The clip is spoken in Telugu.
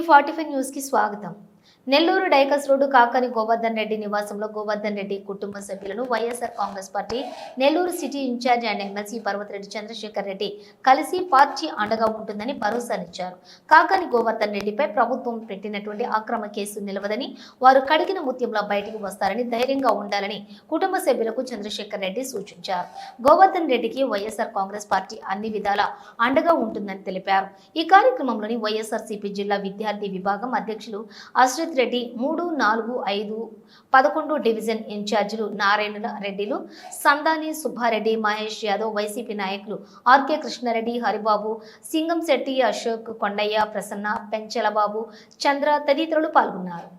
టీ45 న్యూస్ కి స్వాగతం. నెల్లూరు డైకస్ రోడ్డు కాకాని గోవర్ధన్ రెడ్డి నివాసంలో గోవర్ధన్ రెడ్డి కుటుంబ సభ్యులను YSR Congress party Nellore city incharge and MLC Parvathireddy Chandrasekhar Reddy కలిసి పార్టీ అండగా ఉంటుందని భరోసానిచ్చారు. కాకాని గోవర్ధన్ రెడ్డిపై ప్రభుత్వం పెట్టినటువంటి అక్రమ కేసు నిలవదని, వారు కడిగిన ముత్యంలో బయటికి వస్తారని ధైర్యంగా ఉండాలని కుటుంబ సభ్యులకు చంద్రశేఖర్ రెడ్డి సూచించారు. గోవర్ధన్ రెడ్డికి వైఎస్ఆర్ కాంగ్రెస్ పార్టీ అన్ని విధాల అండగా ఉంటుందని తెలిపారు. ఈ కార్యక్రమంలోని వైఎస్ఆర్సీపీ జిల్లా విద్యార్థి విభాగం అధ్యక్షులు అశ్రిత్ రెడ్డి, 3, 4, 5, 11 డివిజన్ ఇన్ఛార్జీలు నారాయణ రెడ్డిలు, సందాని సుబ్బారెడ్డి, మహేష్ యాదవ్, వైసీపీ నాయకులు ఆర్కే కృష్ణారెడ్డి, హరిబాబు, సింగంశెట్టి, అశోక్, కొండయ్య, ప్రసన్న, పెంచలబాబు, చంద్ర తదితరులు పాల్గొన్నారు.